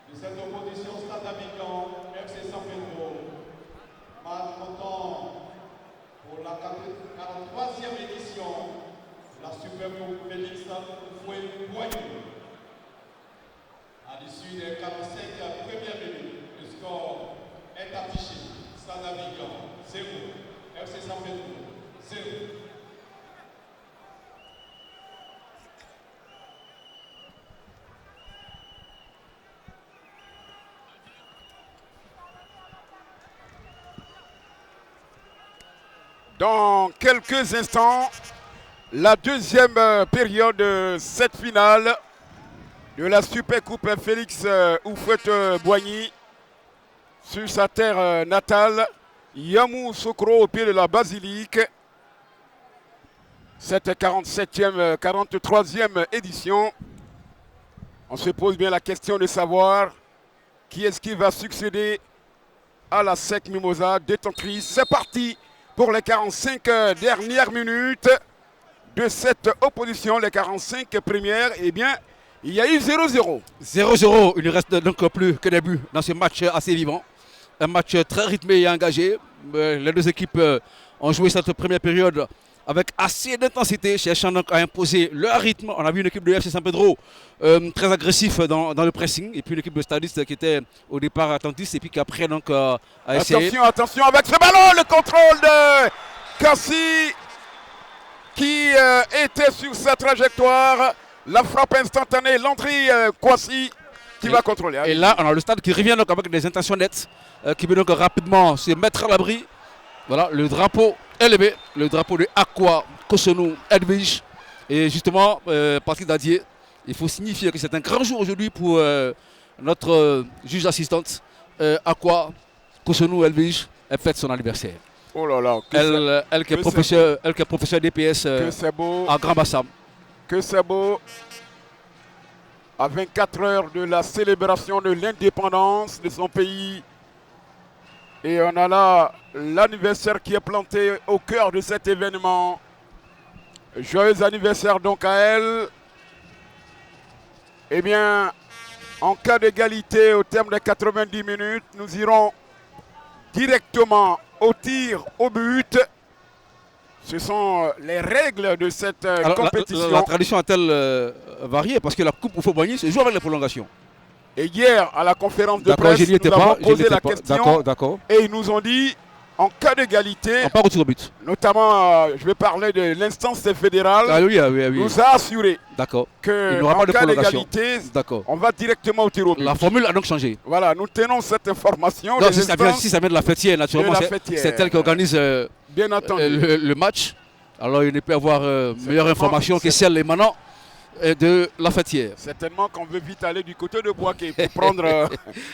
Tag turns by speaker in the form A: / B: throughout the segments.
A: de cette opposition Stade Abidjan, FC San Pedro, match comptant pour la 43e édition de la Super Coupe Félix Houphouët-Boigny. À l'issue des 45 premières minutes, le score est affiché. Stade Abidjan 0, FC San Pedro 0.
B: Dans quelques instants, la deuxième période de cette finale de la Super Coupe Félix Houphouët-Boigny sur sa terre natale, Yamoussoukro au pied de la basilique. Cette 43e édition. On se pose bien la question de savoir qui est-ce qui va succéder à la SEC Mimosa détentrice. C'est parti pour les 45 dernières minutes de cette opposition, les 45 premières. Eh bien, il y a eu 0-0.
C: 0-0, il ne reste donc plus que des buts dans ce match assez vivant. Un match très rythmé et engagé. Les deux équipes ont joué cette première période avec assez d'intensité, cherchant donc à imposer leur rythme. On a vu une équipe de FC San Pedro très agressif dans le pressing, et puis une équipe de stadistes qui était au départ attentiste et puis qui après donc a essayé.
B: Attention avec ce ballon, le contrôle de Kassi qui était sur sa trajectoire. La frappe instantanée, Landry Kwasi qui va contrôler.
C: Et là, on a le stade qui revient donc avec des intentions nettes, qui veut donc rapidement se mettre à l'abri. Voilà, le drapeau élevé, le drapeau de Aqua Cotonou Edwige. Et justement, Patrick Dadier, il faut signifier que c'est un grand jour aujourd'hui pour notre juge assistante. Aqua Cotonou Edwige, elle fête son anniversaire.
B: Oh là là,
C: elle qui est professeure DPS à Grand Bassam.
B: Que c'est beau. À 24 heures de la célébration de l'indépendance de son pays. Et on a là l'anniversaire qui est planté au cœur de cet événement. Joyeux anniversaire donc à elle. Eh bien, en cas d'égalité au terme des 90 minutes, nous irons directement au tir au but. Ce sont les règles de cette compétition.
C: La tradition a-t-elle varié? Parce que la Coupe Houphouët-Boigny se joue avec les prolongations.
B: Et hier, à la conférence de presse, nous avons posé la question. Et ils nous ont dit, en cas d'égalité,
C: on part au tir au but.
B: Notamment, je vais parler de l'instance fédérale, nous a assuré que en cas d'égalité, on va directement au tir au but.
C: La formule a donc changé.
B: Voilà, nous tenons cette information.
C: Donc, si ça vient de la fêtière, naturellement, c'est elle qui organise le match. Alors, il ne peut y avoir meilleure information que celle émanant de la fêtière.
B: Certainement qu'on veut vite aller du côté de Boaké pour prendre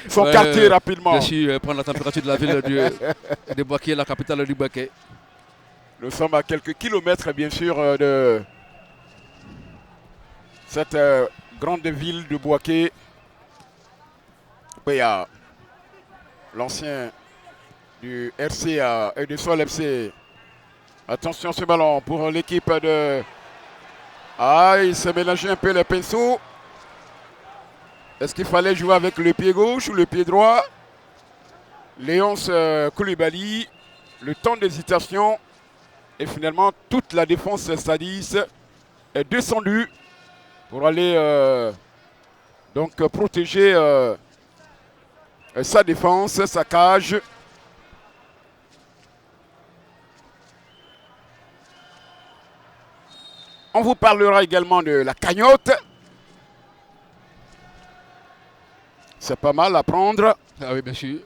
B: son quartier rapidement.
C: Bien sûr, prendre la température de la ville de Boaké, la capitale du Boaké.
B: Nous sommes à quelques kilomètres, bien sûr, de cette grande ville de Boaké. Il y a l'ancien du RCA et du Sol FC. Attention ce ballon pour l'équipe de... Ah, il s'est mélangé un peu les pinceaux. Est-ce qu'il fallait jouer avec le pied gauche ou le pied droit? Léonce Koulibaly, le temps d'hésitation. Et finalement, toute la défense stadiste est descendue pour aller donc protéger sa défense, sa cage. On vous parlera également de la cagnotte. C'est pas mal à prendre.
C: Ah oui, bien sûr.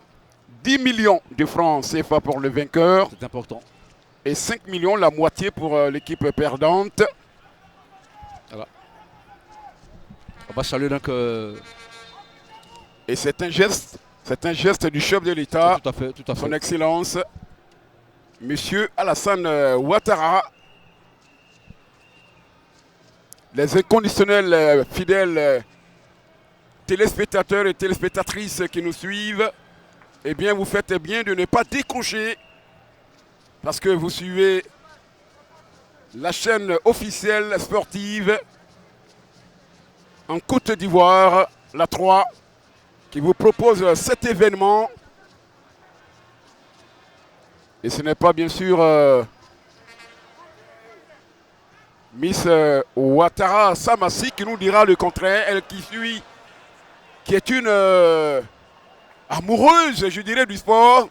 B: 10 millions de francs CFA pour le vainqueur.
C: C'est important.
B: Et 5 millions, la moitié pour l'équipe perdante.
C: Voilà. On va saluer donc...
B: Et c'est un geste du chef de l'État.
C: Tout à fait.
B: Son Excellence, Monsieur Alassane Ouattara. Les inconditionnels fidèles téléspectateurs et téléspectatrices qui nous suivent, eh bien vous faites bien de ne pas décrocher parce que vous suivez la chaîne officielle sportive en Côte d'Ivoire, la 3, qui vous propose cet événement. Et ce n'est pas bien sûr Miss Ouattara Samassi qui nous dira le contraire. Elle qui est une amoureuse, je dirais, du sport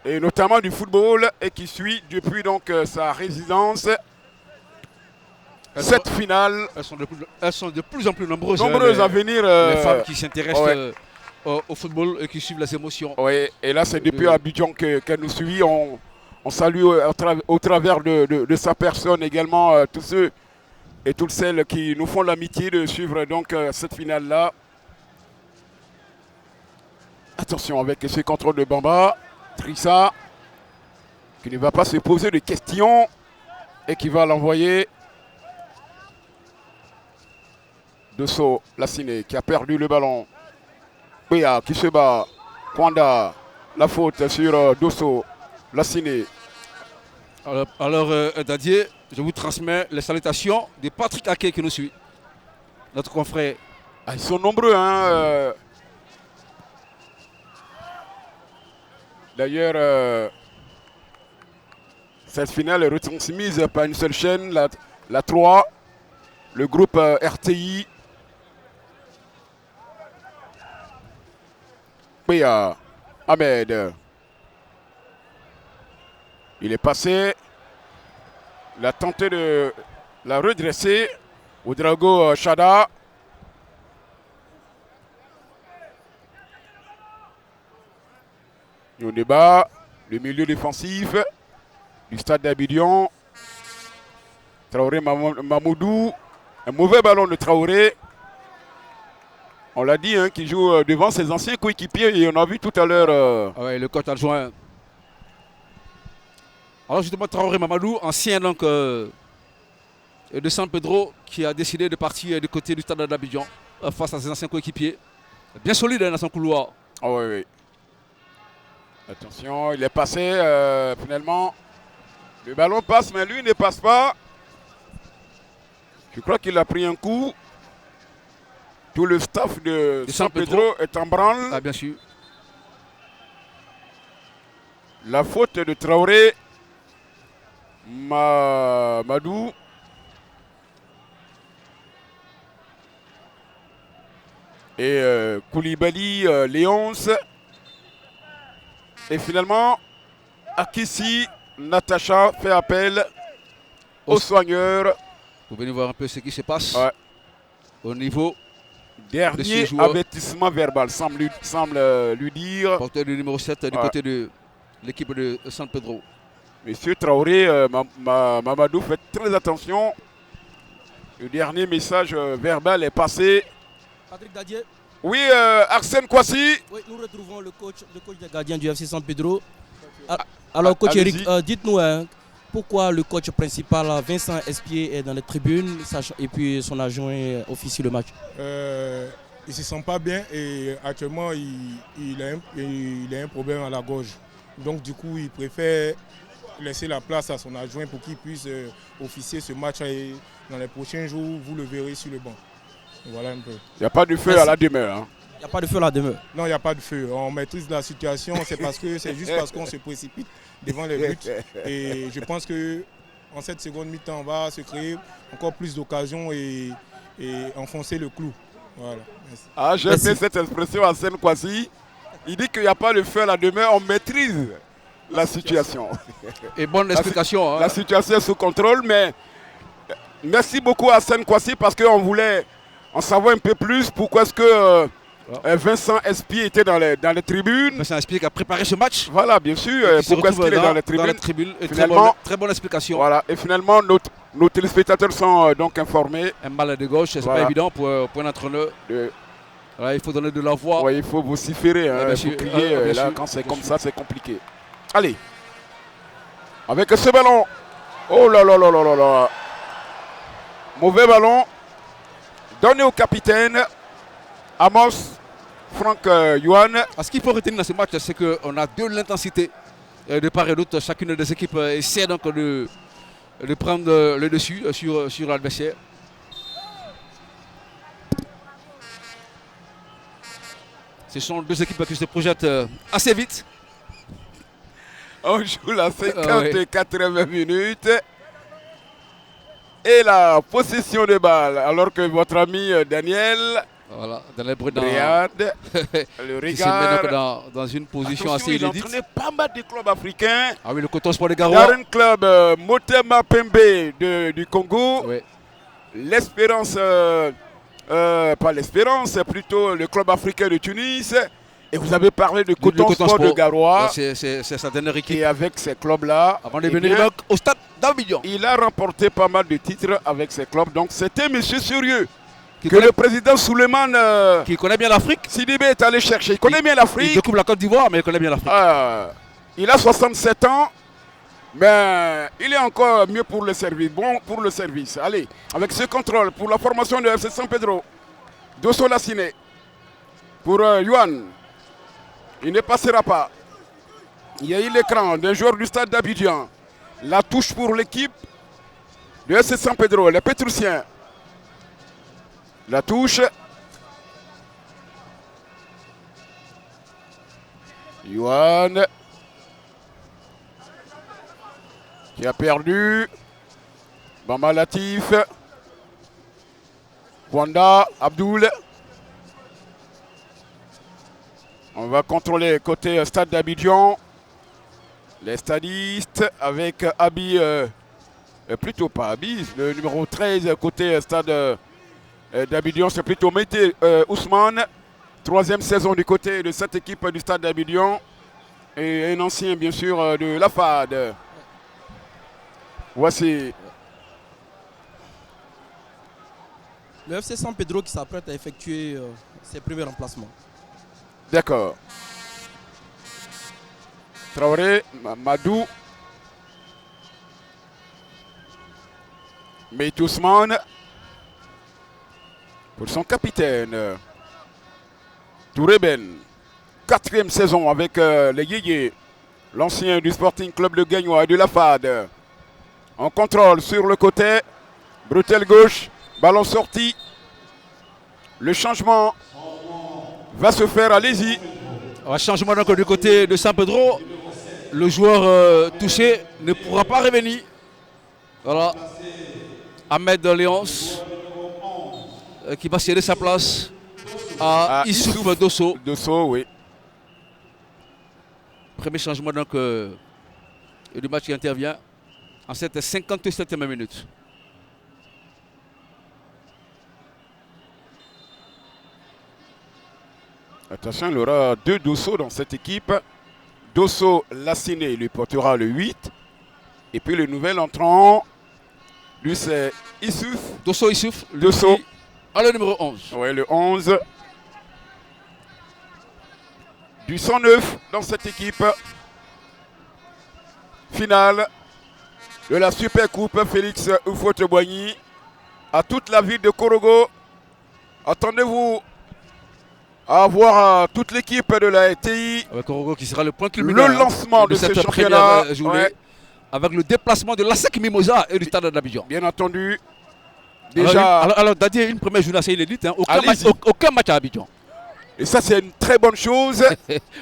B: et notamment du football et qui suit depuis donc sa résidence cette finale.
C: Elles sont de plus en plus nombreuses.
B: Nombreuses à venir.
C: Les femmes qui s'intéressent
B: ouais.
C: Au football et qui suivent les émotions.
B: Oui, et là c'est depuis Abidjan qu'elle nous suit. On salue au travers de sa personne également tous ceux et toutes celles qui nous font l'amitié de suivre donc cette finale-là. Attention avec ce contrôle de Bamba. Trissa qui ne va pas se poser de questions et qui va l'envoyer. Dosso Lassine qui a perdu le ballon. Béa qui se bat. Kwanda, la faute sur Dosso Lassine.
C: Alors Dadier, je vous transmets les salutations de Patrick Ake qui nous suit. Notre confrère.
B: Ah, ils sont nombreux, hein. D'ailleurs, cette finale est retransmise par une seule chaîne, la 3, le groupe RTI. Béa, Ahmed. Il est passé. Il a tenté de la redresser. Ouedraogo Chada. Au débat, le milieu défensif du stade d'Abidjan. Traoré Mamoudou. Un mauvais ballon de Traoré. On l'a dit, hein, qui joue devant ses anciens coéquipiers et on a vu tout à l'heure.
C: Ouais, le coach adjoint. Alors justement, Traoré Mamadou, ancien donc, de San Pedro, qui a décidé de partir du côté du stade d'Abidjan face à ses anciens coéquipiers. Bien solide dans son couloir.
B: Ah oui, oui. Attention, il est passé finalement. Le ballon passe, mais lui ne passe pas. Je crois qu'il a pris un coup. Tout le staff de San Pedro est en branle.
C: Ah, bien sûr.
B: La faute de Traoré Madou. Et Koulibaly Léonce. Et finalement, Akissi Natacha fait appel aux soigneurs.
C: Vous venez voir un peu ce qui se passe au niveau
B: dernier avertissement verbal, semble lui dire.
C: Porteur du numéro 7 du côté de l'équipe de San Pedro.
B: Monsieur Traoré, Mamadou, faites très attention. Le dernier message verbal est passé.
D: Patrick Dadier.
B: Oui, Arsène Kwasi.
D: Oui, nous retrouvons le coach des gardiens du FC San Pedro. Alors, coach Eric, dites-nous pourquoi le coach principal, Vincent Espier, est dans les tribunes et puis son adjoint officie le match.
E: Il ne se sent pas bien et actuellement il a un problème à la gorge. Donc du coup, il préfère laisser la place à son adjoint pour qu'il puisse officier ce match et dans les prochains jours, vous le verrez sur le banc. Voilà un peu.
B: Il n'y a pas de feu à la demeure. Hein.
D: Il n'y a pas de feu à la demeure.
E: Non, il n'y a pas de feu. On maîtrise la situation, c'est juste parce qu'on se précipite devant les buts. Et je pense qu'en cette seconde mi-temps, on va se créer encore plus d'occasions et enfoncer le clou. Voilà. Merci.
B: Ah, j'aime bien cette expression à Arsène Kwasi. Il dit qu'il n'y a pas de feu à la demeure, on maîtrise la situation.
C: Et bonne explication.
B: La situation est sous contrôle, mais merci beaucoup à Arsène Kwasi parce qu'on voulait en savoir un peu plus. Pourquoi est-ce que Vincent Espier était dans les tribunes.
C: Vincent Espier qui a préparé ce match.
B: Voilà, bien sûr. Pourquoi est-ce qu'il est dans les tribunes,
C: finalement, très bonne explication.
B: Voilà, et finalement, nos téléspectateurs sont donc informés.
C: Un mal de gauche, c'est pas évident pour un entraîneur. Voilà, il faut donner de la voix.
B: Ouais, il faut vociférer, il faut crier. Là, quand c'est comme ça, c'est compliqué. Allez. Avec ce ballon. Oh là là là là là là. Mauvais ballon. Donné au capitaine. Amos Franck Yuan.
C: Ce qu'il faut retenir dans ce match, c'est qu'on a de l'intensité de part et d'autre. Chacune des équipes essaie donc de prendre le dessus sur l'adversaire. Ce sont deux équipes qui se projettent assez vite.
B: On joue la 54e minute. Et la possession de balle. Alors que votre ami Daniel,
C: Voilà, Daniel Brunan
B: regarde, le
C: qui se met
B: regard.
C: donc dans une position
B: Attention,
C: assez
B: il
C: inédite.
B: entraînait pas mal de clubs africains.
C: Ah oui, le Coton Sport de Garoua.
B: Darren Club, Motema Pembe du Congo.
C: Oui.
B: L'Espérance, pas l'Espérance, plutôt le club africain de Tunis. Et vous avez parlé de Coton Sport de Garoua.
C: C'est sa dernière équipe.
B: Et avec ces clubs-là,
C: Avant de
B: eh
C: venir
B: bien,
C: donc au stade d'Abidjan.
B: il a remporté pas mal de titres avec ses clubs. Donc c'était monsieur sérieux
C: Qui
B: que
C: connaît,
B: le président Souleymane
C: qui connaît bien l'Afrique.
B: Sidibé est allé chercher. Il connaît bien
C: Il
B: l'Afrique.
C: découvre la Côte d'Ivoire, mais il connaît bien l'Afrique.
B: Il a 67 ans, mais il est encore mieux pour le service. Bon pour le service. Allez, avec ce contrôle pour la formation de FC San Pedro. Dosso Lassiné pour Yuan. Il ne passera pas. Il y a eu l'écran d'un joueur du stade d'Abidjan. La touche pour l'équipe de FC San Pedro, les Pétrusiens. La touche. Yuan qui a perdu. Bamba Latif. Wanda Abdoul. On va contrôler côté stade d'Abidjan. Les stadistes avec Abi, plutôt pas Abi, le numéro 13 côté stade d'Abidjan, c'est plutôt Mété Ousmane. Troisième saison du côté de cette équipe du stade d'Abidjan. Et un ancien bien sûr de la FAD. Voici.
D: Le FC San Pedro qui s'apprête à effectuer ses premiers remplacements.
B: D'accord. Traoré, Madou. Mété Ousmane. Pour son capitaine. Touré Ben. Quatrième saison avec les Yéyés. L'ancien du Sporting Club de Gagnois et de la FAD. En contrôle sur le côté. Bretelle gauche. Ballon sorti. Le changement va se faire. Allez-y.
C: Un changement donc du côté de San Pedro. Le joueur touché ne pourra pas revenir. Voilà. Ahmed Léonce qui va céder sa place à Issouf Dosso.
B: Dosso, oui.
C: Premier changement donc du match qui intervient en cette 57e minute.
B: Attention, il y aura deux Dosso dans cette équipe. Dosso Lassiné lui portera le 8. Et puis le nouvel entrant, lui c'est Issouf.
C: Dosso Issouf.
B: Dosso.
C: À le numéro 11.
B: Oui, le 11. Du 109 dans cette équipe. Finale de la Super Coupe Félix Houphouët-Boigny. À toute la ville de Korogo. Attendez-vous à voir toute l'équipe de la TI.
C: Avec Korogo qui sera le point culminant
B: le lancement de
C: cette
B: ce championnat.
C: première journée.
B: Ouais.
C: Avec le déplacement de l'ASEC Mimosa et du stade d'Abidjan.
B: Bien entendu. Déjà.
C: Alors Dadier, une première journée assez inédite. Hein. Aucun match à Abidjan.
B: Et ça, c'est une très bonne chose.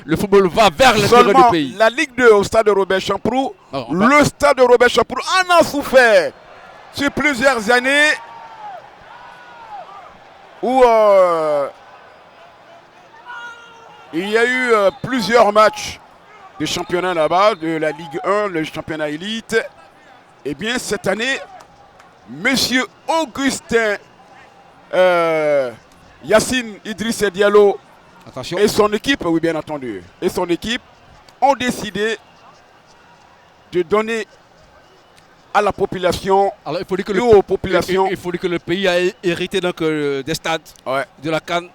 C: Le football va vers l'intérieur du pays.
B: La Ligue 2 au stade de Robert Champrou. Le stade de Robert Champrou en a souffert sur plusieurs années où il y a eu plusieurs matchs de championnat là-bas, de la Ligue 1, le championnat élite. Eh bien, cette année, Monsieur Augustin Yacine Idriss Diallo
C: Attention.
B: et son équipe, oui bien entendu, et son équipe ont décidé de donner à la population,
C: Alors, il faut dire que
B: aux populations.
C: il faut dire que le pays a hérité donc, des stades de la CAN.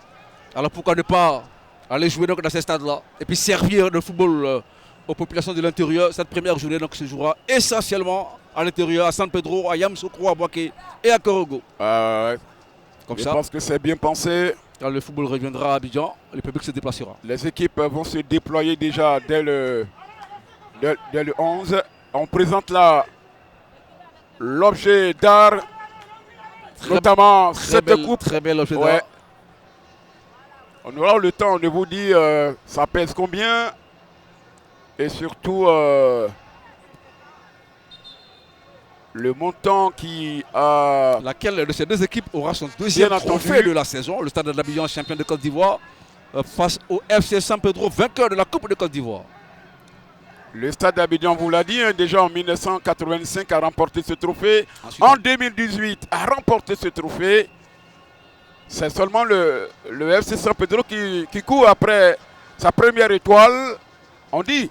C: Alors pourquoi ne pas aller jouer donc, dans ces stades-là et puis servir de football aux populations de l'intérieur. Cette première journée donc, se jouera essentiellement à l'intérieur, à San Pedro, à Yamoussoukro, à Boaké et à Korogo. Comme
B: Je
C: ça,
B: pense que c'est bien pensé.
C: quand le football reviendra à Abidjan, le public se déplacera.
B: Les équipes vont se déployer déjà dès le 11. On présente là l'objet d'art, notamment cette coupe.
C: Très belle objet
B: Ouais. On aura le temps de vous dire ça pèse combien et surtout le montant qui a...
C: Laquelle de ces deux équipes aura son deuxième
B: Bien
C: trophée
B: entendu.
C: de la saison. Le Stade de l'Abidjan, champion de Côte d'Ivoire, face au FC San Pedro, vainqueur de la Coupe de Côte d'Ivoire.
B: Le Stade d'Abidjan, vous l'a dit, hein, déjà en 1985 a remporté ce trophée.
C: Ensuite,
B: En 2018 a remporté ce trophée. C'est seulement le FC San Pedro qui court après sa première étoile. On dit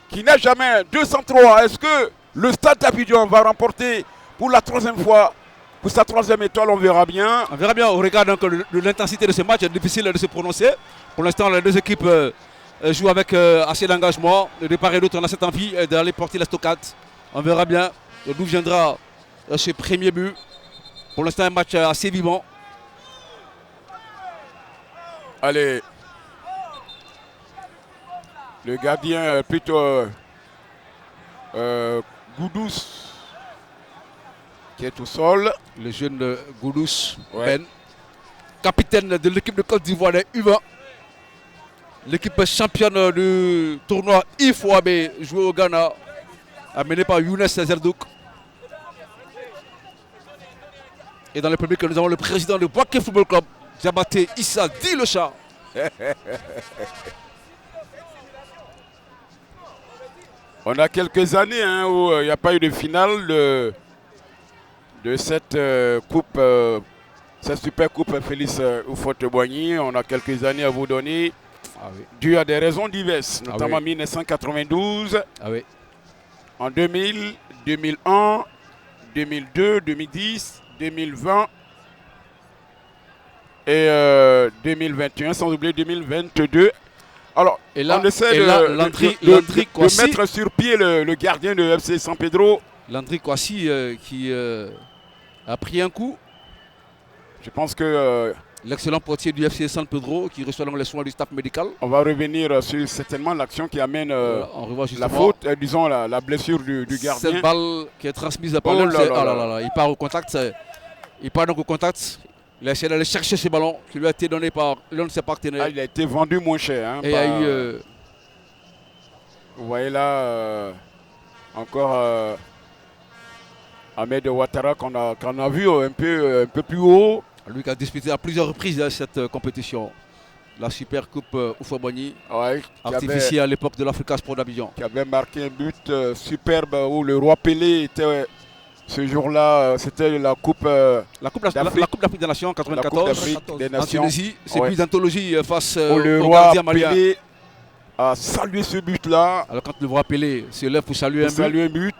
B: qu'il n'a jamais 203. Est-ce que le Stade d'Abidjan va remporter pour la troisième fois, pour sa troisième étoile? On verra bien.
C: on verra bien au regard donc, de l'intensité de ce match. C'est difficile de se prononcer. Pour l'instant, les deux équipes jouent avec assez d'engagement. De part et d'autre, on a cette envie d'aller porter la stockade. On verra bien d'où viendra ce premier but. Pour l'instant, un match assez vivant.
B: Allez. Le gardien plutôt Goudous qui est au sol.
C: Le jeune Goudous
B: Ouais.
C: Ben, capitaine de l'équipe de Côte d'Ivoire, les U20. L'équipe championne du tournoi IFOAB joué au Ghana, amené par Younes Zerdouk. Et dans le public, nous avons le président du Boaké Football Club, Diabaté Issa Di le chat.
B: On a quelques années hein, où il n'y a pas eu de finale de cette coupe, cette super coupe Félix Houphouët-Boigny. On a quelques années à vous donner, dû à des raisons diverses, notamment en 1992, en 2000, 2001, 2002, 2010, 2020 et 2021, sans oublier 2022. Alors,
C: Et là,
B: on essaie
C: Landry
B: de mettre sur pied le gardien de FC San Pedro.
C: Landry Kouassi qui a pris un coup.
B: Je pense que
C: L'excellent portier du FC San Pedro qui reçoit donc les soins du staff médical.
B: on va revenir sur certainement l'action qui amène
C: On revoit
B: la
C: justement
B: faute, disons la blessure du gardien.
C: cette balle qui est transmise par
B: Oh
C: l'un.
B: là là
C: Ah
B: là
C: là là, il part au contact. Il part donc au contact. Il a essayé d'aller chercher ce ballon qui lui a été donné par l'un de ses partenaires.
B: Ah, il a été vendu moins cher. Hein,
C: Et il y a eu
B: vous voyez là encore Ahmed Ouattara qu'on a vu un peu plus haut.
C: lui qui a disputé à plusieurs reprises cette compétition. La Super Coupe Houphouët-Boigny,
B: Ouais,
C: artificiée à l'époque de l'Africa Sport d'Abidjan.
B: qui avait marqué un but superbe où le roi Pelé était ce jour-là. C'était la coupe
C: La Coupe d'Afrique des Nations en
B: la Coupe
C: 94.
B: d'Afrique des
C: En
B: Nations.
C: Tunisie, c'est
B: Ouais.
C: but d'anthologie face
B: Où le
C: au
B: roi
C: gardien malien.
B: Pelé a salué ce but-là.
C: Alors quand le roi Pelé se lève pour saluer un but,
B: Salué un but.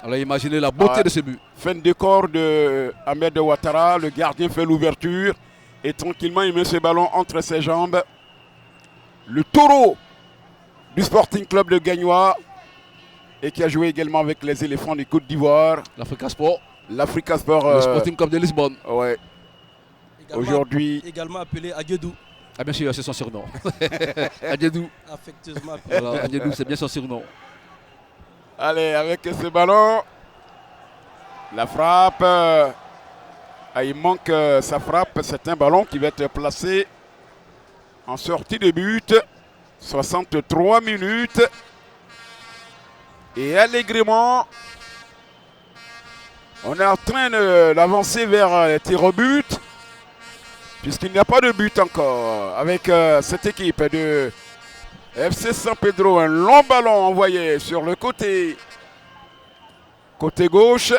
C: alors imaginez la beauté
B: Ouais.
C: de ce but.
B: Fin de décor de Ahmed Ouattara, le gardien fait l'ouverture et tranquillement il met ce ballon entre ses jambes. Le taureau du Sporting Club de Gagnois et qui a joué également avec les éléphants du Côte d'Ivoire.
C: L'Africa Sport,
B: L'Africa Sport,
C: le Sporting Club de Lisbonne.
B: ouais, aujourd'hui,
D: Également appelé Adjedou,
C: Ah bien sûr, c'est son surnom. Adjedou.
D: affectueusement appelé.
C: Voilà, Adjedou, c'est bien son surnom.
B: allez, avec ce ballon, la frappe, il manque sa frappe, c'est un ballon qui va être placé en sortie de but, 63 minutes, et allègrement, on est en train d'avancer vers les tirs au but, puisqu'il n'y a pas de but encore avec cette équipe de FC San Pedro. Un long ballon envoyé sur le côté gauche.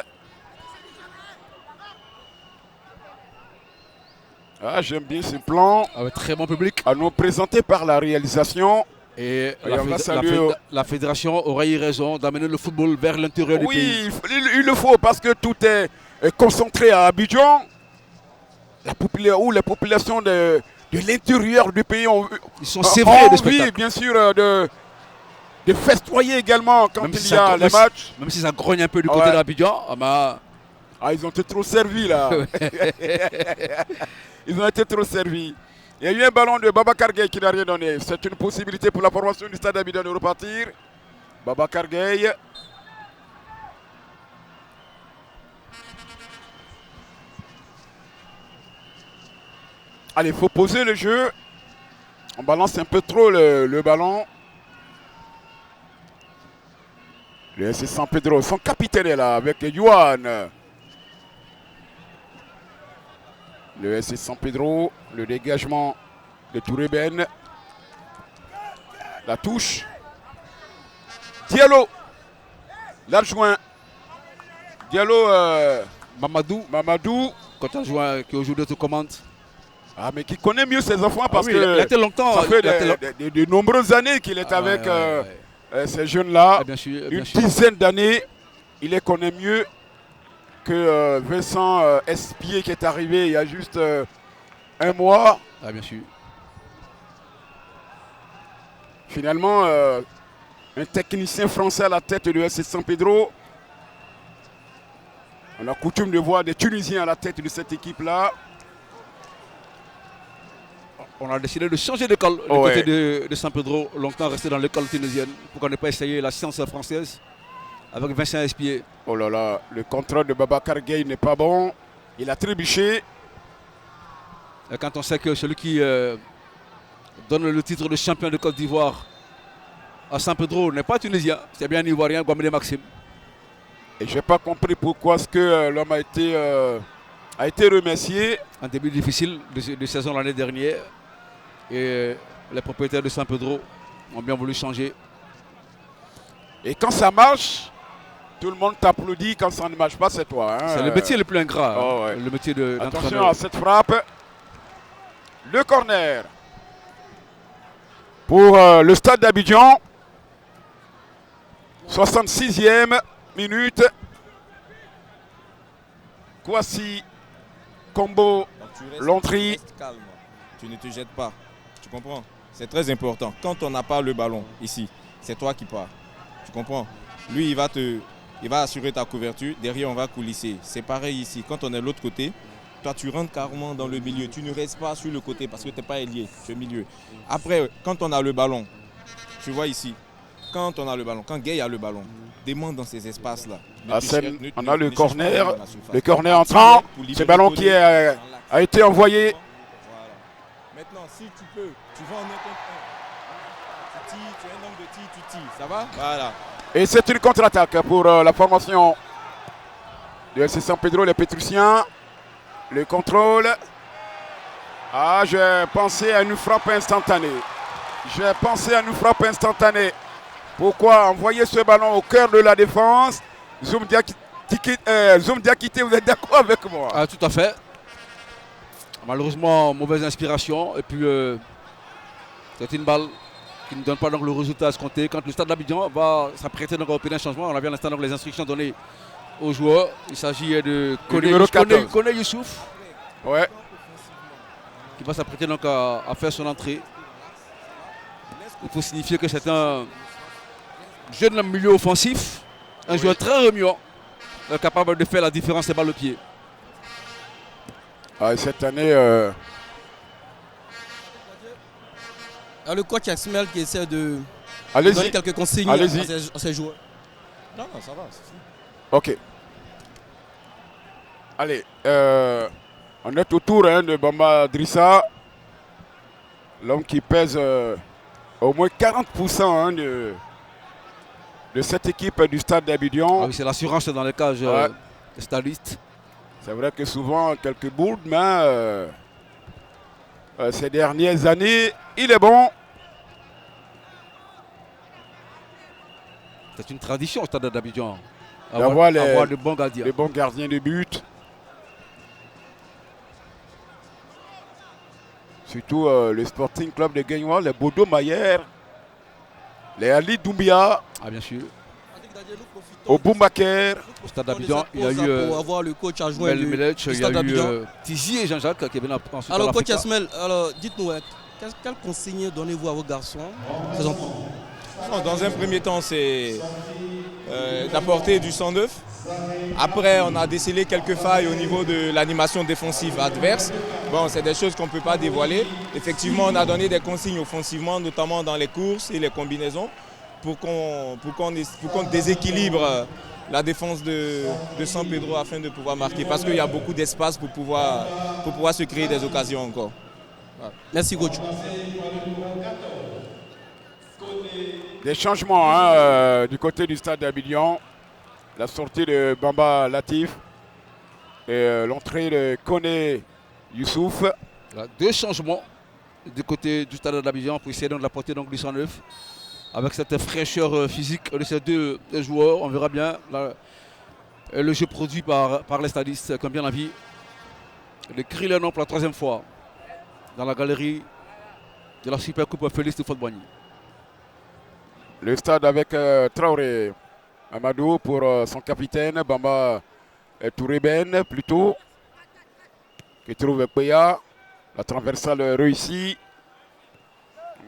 B: Ah, j'aime bien ce plan
C: Avec très bon public.
B: à nous présenter par la réalisation.
C: Et
B: Et on va saluer
C: la fédération aurait eu raison d'amener le football vers l'intérieur du pays.
B: Oui, il le faut parce que tout est concentré à Abidjan. Les populations de l'intérieur du pays ont
C: Ils sont sévrés de
B: envie,
C: spectacle.
B: bien sûr, de festoyer également quand
C: Même
B: il
C: si
B: y a
C: ça-
B: les matchs.
C: Même si ça grogne un peu du côté
B: Ouais.
C: d'Abidjan, ah bah,
B: Ah, ils ont été trop servis là. Ils ont été trop servis. Il y a eu un ballon de Babacar Gueye qui n'a rien donné. C'est une possibilité pour la formation du stade d'Abidjan de repartir. Babacar Gueye. Allez, il faut poser le jeu. On balance un peu trop le ballon. Le SC San Pedro, son capitaine est là avec Yuan. Le SC San Pedro, le dégagement de Tourébène. La touche. Diallo. L'adjoint. Diallo. Mamadou.
C: Quand tu as joué qui aujourd'hui te commande.
B: Ah, mais qui connaît mieux ses enfants parce
C: oui,
B: que
C: il a été longtemps.
B: ça fait de nombreuses années qu'il est avec ces jeunes-là.
C: Bien sûr,
B: Une dizaine d'années. Il les connaît mieux que Vincent Espier qui est arrivé il y a juste un mois.
C: Ah, bien sûr.
B: Finalement, un technicien français à la tête de SC San Pedro. On a coutume de voir des Tunisiens à la tête de cette équipe-là.
C: On a décidé de changer d'école du côté de San Pedro, longtemps resté dans l'école tunisienne. Pourquoi ne pas essayer la science française avec Vincent Espier?
B: Oh là là, le contrôle de Babacar Gueye n'est pas bon. Il a trébuché.
C: Et quand on sait que celui qui donne le titre de champion de Côte d'Ivoire à San Pedro n'est pas tunisien, c'est bien ivoirien, Guamede Maxime.
B: Et je n'ai pas compris pourquoi est-ce que l'homme a été remercié.
C: Un début difficile de saison l'année dernière. Et les propriétaires de San Pedro ont bien voulu changer.
B: Et quand ça marche, tout le monde t'applaudit. Quand ça ne marche pas, c'est toi. Hein.
C: C'est le métier le plus ingrat.
B: Oh ouais.
C: Le métier
B: Attention à cette frappe. Le corner. Pour le stade d'Abidjan. 66e minute. Kwasi Combo Lontry.
F: Calme. Tu ne te jettes pas. Tu comprends? C'est très important. Quand on n'a pas le ballon ici, c'est toi qui pars. Tu comprends? Lui, il va assurer ta couverture. Derrière, on va coulisser. C'est pareil ici. Quand on est de l'autre côté, toi, tu rentres carrément dans le milieu. Tu ne restes pas sur le côté parce que tu n'es pas ailier. Tu es milieu. Après, quand on a le ballon, tu vois ici, quand on a le ballon, quand Gueye a le ballon, demande dans ces espaces-là.
B: On a le corner. Le corner entrant. Ce ballon qui a été envoyé.
F: Voilà. Maintenant, si tu peux, tu vas en 1 contre 1. Tu tires, tu es un homme de tir, tu tires. Ça va? Voilà.
B: Et c'est une contre-attaque pour la formation du FC San Pedro, les Pétrusiens. Le contrôle. Ah, j'ai pensé à une frappe instantanée. Pourquoi envoyer ce ballon au cœur de la défense? Zoum Diakité, vous êtes d'accord avec moi?
C: Ah, tout à fait. Malheureusement, mauvaise inspiration. Et puis, c'est une balle qui ne donne pas donc le résultat escompté. Quand le stade d'Abidjan va s'apprêter donc à opérer un changement, on a vu à l'instant donc les instructions données aux joueurs. Il s'agit de Kone Youssouf.
B: Ouais.
C: Qui va s'apprêter donc à faire son entrée. Il faut signifier que c'est un jeune milieu offensif, un joueur très remuant, capable de faire la différence des balles au pied.
B: Ah, cette année,
D: le coach Axmel qui essaie de
B: allez-y.
D: donner quelques consignes à ses joueurs.
F: Non, ça va.
B: Ok. Allez, on est autour de Bamba Drissa, l'homme qui pèse au moins 40% de cette équipe du stade d'Abidjan.
C: Ah oui, c'est l'assurance dans les cages stadistes.
B: C'est vrai que souvent, quelques bourdes, mais ces dernières années, il est bon.
C: C'est une tradition au stade d'Abidjan.
B: D'avoir
C: de bons gardiens.
B: Les bons gardiens de but. Surtout le Sporting Club de Guignois, les Bodo Mayer, les Ali Doumbia.
C: Ah, bien sûr.
B: Au Boumaker.
C: Au stade d'Abidjan, il y a eu
D: pour avoir le coach adjoint du
C: stade d'Abidjan. Il y a eu Tizi et Jean-Jacques qui viennent ensuite.
D: Alors, coach Asmel, dites-nous, quelles consignes donnez-vous à vos garçons, ces enfants?
F: Dans un premier temps, c'est d'apporter du sang neuf. Après, on a décelé quelques failles au niveau de l'animation défensive adverse. Bon, c'est des choses qu'on ne peut pas dévoiler. Effectivement, on a donné des consignes offensivement, notamment dans les courses et les combinaisons, pour qu'on déséquilibre la défense de San Pedro afin de pouvoir marquer. Parce qu'il y a beaucoup d'espace pour pouvoir se créer des occasions encore.
D: Merci coach.
B: Des changements du côté du stade d'Abidjan. La sortie de Bamba Latif et l'entrée de Kone Youssouf.
C: Voilà, 2 changements du côté du stade d'Abidjan pour essayer de l'apporter donc du 109. Avec cette fraîcheur physique de ces deux joueurs, on verra bien le jeu produit par les stadistes comme bien la vie. Le cri le nom pour la 3e fois dans la galerie de la Super Coupe Félix Houphouët-Boigny.
B: Le stade avec Traoré Amadou pour son capitaine, Bamba Touré-Ben plutôt, qui trouve Péa. La transversale réussie.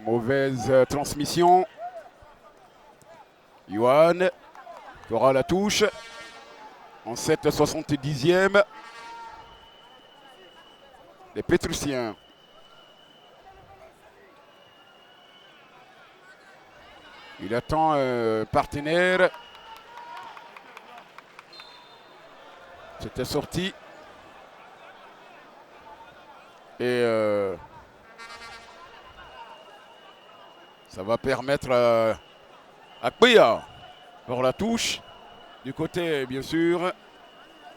B: Mauvaise transmission. Yohan qui aura la touche en 7/70e. Les Pétrusiens. Il attend un partenaire. C'était sorti. Et ça va permettre à Péa pour la touche. Du côté, bien sûr,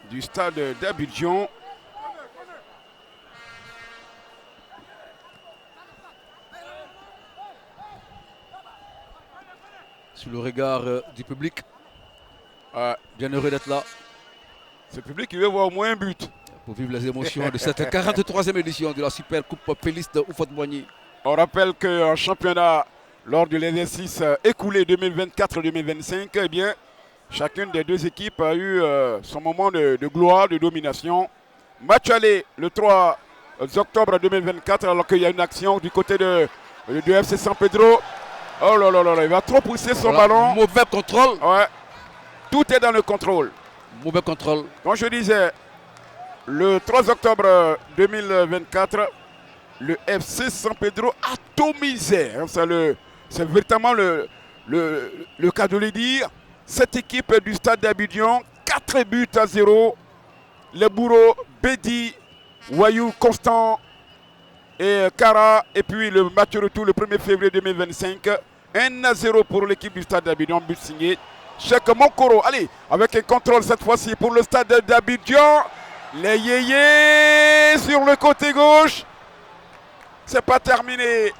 B: du stade d'Abidjan.
C: Sous le regard du public, bien heureux d'être là.
B: Ce public, il veut voir au moins un but.
C: Pour vivre les émotions de cette 43e édition de la Super Coupe Félix Houphouët-Boigny.
B: On rappelle qu'en championnat, lors de l'exercice écoulé 2024-2025, eh bien, chacune des deux équipes a eu son moment de gloire, de domination. Match aller le 3 octobre 2024, alors qu'il y a une action du côté de FC San Pedro. Oh là là là, il va trop pousser son ballon.
C: Mauvais contrôle.
B: Ouais. Tout est dans le contrôle.
C: Mauvais contrôle.
B: Donc je disais, le 3 octobre 2024, le FC San Pedro atomisait. C'est véritablement le cas de le dire. Cette équipe du stade d'Abidjan, 4-0. Les bourreaux, Bédi, Wayou, Constant et Kara. Et puis le match retour le 1er février 2025. 1-0 pour l'équipe du stade d'Abidjan, but signé Cheikh Monkoro. Allez, avec un contrôle cette fois-ci pour le stade d'Abidjan. Les yéyés sur le côté gauche. C'est pas terminé.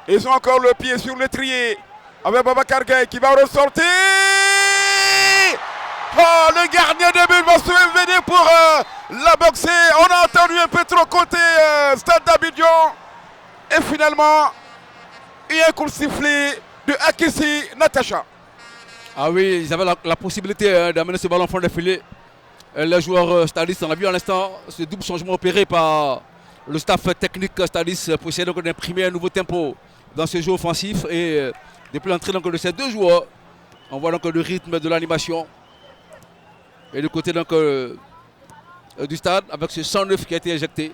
B: Ils ont encore le pied sur l'étrier. Avec Babacar Gaye qui va ressortir. Oh, le gardien de but va se venir pour la boxer. On a entendu un peu trop côté stade d'Abidjan. Et finalement, il y a un coup de sifflet de Akessi Natacha.
C: Ah oui, ils avaient la possibilité d'amener ce ballon en fond de filet. Les joueurs stadistes, on a vu à l'instant ce double changement opéré par le staff technique stadiste pour essayer d'imprimer un nouveau tempo dans ce jeu offensif. Et depuis l'entrée de ces deux joueurs, on voit donc le rythme de l'animation. Et du côté donc, du stade, avec ce 109 qui a été éjecté.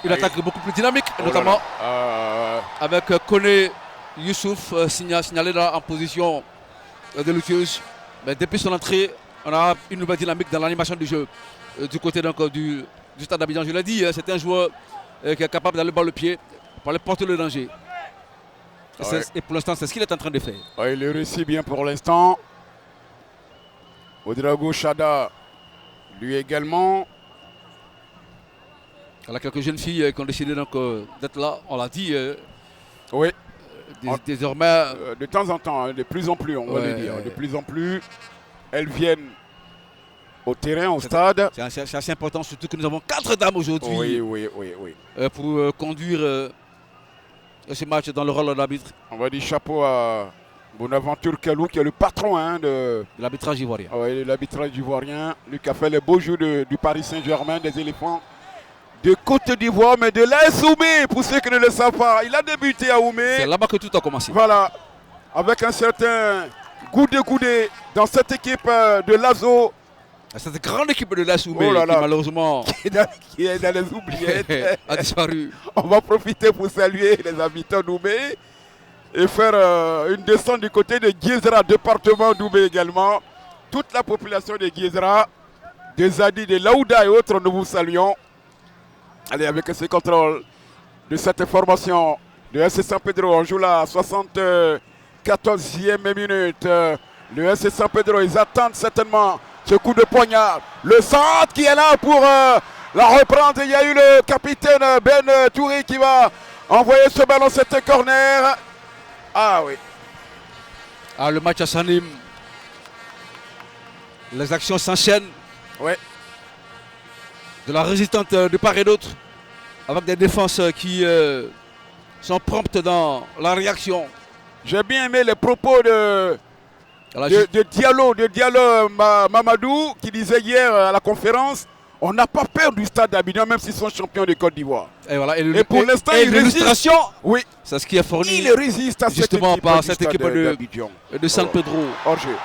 C: Une attaque beaucoup plus dynamique, notamment avec Kone Youssouf signalé là en position de lutteuse. Mais depuis son entrée, on a une nouvelle dynamique dans l'animation du jeu. Du côté donc, du stade d'Abidjan, je l'ai dit, c'est un joueur qui est capable d'aller par le pied, pour aller porter le danger. Et pour l'instant, c'est ce qu'il est en train de faire.
B: Ouais, il réussit bien pour l'instant. Ouedraogo Chada, lui également.
C: Il y a quelques jeunes filles qui ont décidé d'être là, on l'a dit.
B: Oui.
C: Désormais.
B: De temps en temps, de plus en plus, on va le dire. De plus en plus, elles viennent au terrain, au stade.
C: C'est assez important, surtout que nous avons 4 dames aujourd'hui.
B: Oui.
C: Pour conduire ce match dans le rôle d'arbitre.
B: On va dire chapeau à Bonaventure Kalou, qui est le patron de
C: l'arbitrage ivoirien.
B: Oui, l'arbitrage ivoirien. Lui qui a fait les beaux jeux du Paris Saint-Germain, des éléphants de Côte d'Ivoire, mais de l'AS Oumé, pour ceux qui ne le savent pas. Il a débuté à Oumé.
C: C'est là-bas que tout a commencé.
B: Voilà, avec un certain Goudé dans cette équipe de l'ASO.
C: Cette grande équipe de l'AS Oumé, qui malheureusement
B: qui est dans les oubliettes,
C: a disparu.
B: On va profiter pour saluer les habitants d'Oumé et faire une descente du côté de Guézra, département d'Oumé également. Toute la population de Guézra, de Zadi, de Laouda et autres, nous vous saluons. Allez, avec ce contrôle de cette formation de SC San Pedro. On joue la 74e minute. Le SC San Pedro, ils attendent certainement ce coup de poignard. Le centre qui est là pour la reprendre. Il y a eu le capitaine Ben Touré qui va envoyer ce ballon, c'était corner. Ah oui.
C: Ah, le match s'anime. Les actions s'enchaînent.
B: Ouais.
C: De la résistante de part et d'autre. Avec des défenses qui sont promptes dans la réaction.
B: J'ai bien aimé les propos de Diallo Mamadou qui disait hier à la conférence, on n'a pas peur du stade d'Abidjan même s'ils sont champions de Côte d'Ivoire.
C: Et voilà.
B: Et pour l'instant,
C: l'illustration,
B: oui,
C: c'est ce qui est fourni.
B: Il résiste à
C: justement par cette équipe
B: d'Abidjan.
C: De San Pedro.
B: Hors-jeu.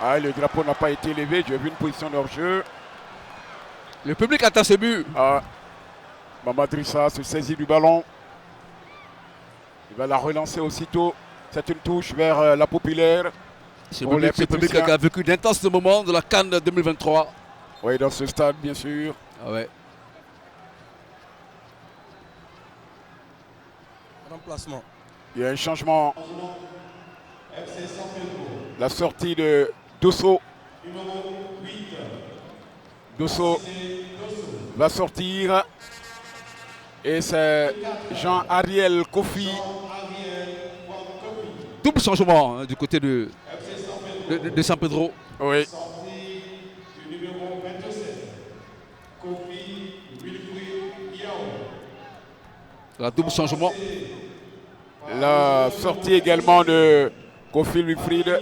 B: Ah, le drapeau n'a pas été élevé, j'ai vu une position d'hors-jeu.
C: Le public attend ce but.
B: Ah, Mamadrissa se saisit du ballon. Il va la relancer aussitôt. C'est une touche vers la populaire.
C: C'est le public qui a vécu d'intenses moments de la CAN 2023.
B: Oui, dans ce stade, bien sûr.
C: Ah ouais.
D: Remplacement.
B: Il y a un changement. La sortie de Dosso. Dosso va sortir. Et c'est Jean-Ariel Kofi.
C: Double changement du côté de San Pedro.
B: Oui.
C: La double changement.
B: La sortie également de Kofi Wilfried.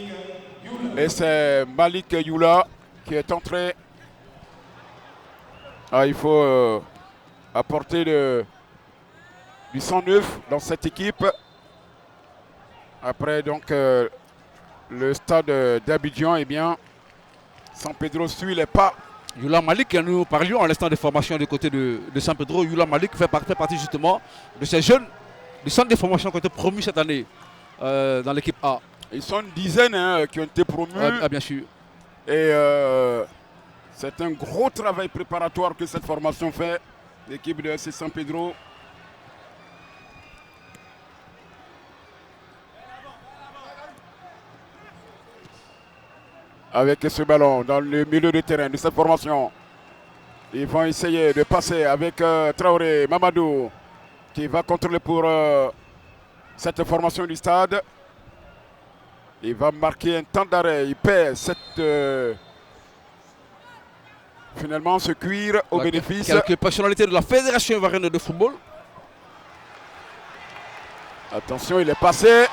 B: Et c'est Malik Youla qui est entré. Ah, il faut apporter du sang neuf dans cette équipe. Après donc le stade d'Abidjan, eh bien, San Pedro suit les pas.
C: Youla Malik, nous parlions à l'instant des formations du côté de San Pedro. Youla Malik fait partie justement de ces jeunes du centre de formation qui ont été promus cette année dans l'équipe A.
B: Ils sont une dizaine qui ont été promus.
C: Ah, bien sûr.
B: Et c'est un gros travail préparatoire que cette formation fait, l'équipe de SC San Pedro. Avec ce ballon dans le milieu de terrain de cette formation. Ils vont essayer de passer avec Traoré Mamadou qui va contrôler pour cette formation du stade. Il va marquer un temps d'arrêt. Il perd finalement ce cuir au bénéfice.
C: Quelques personnalités de la Fédération ivoirienne de football.
B: Attention, il est passé.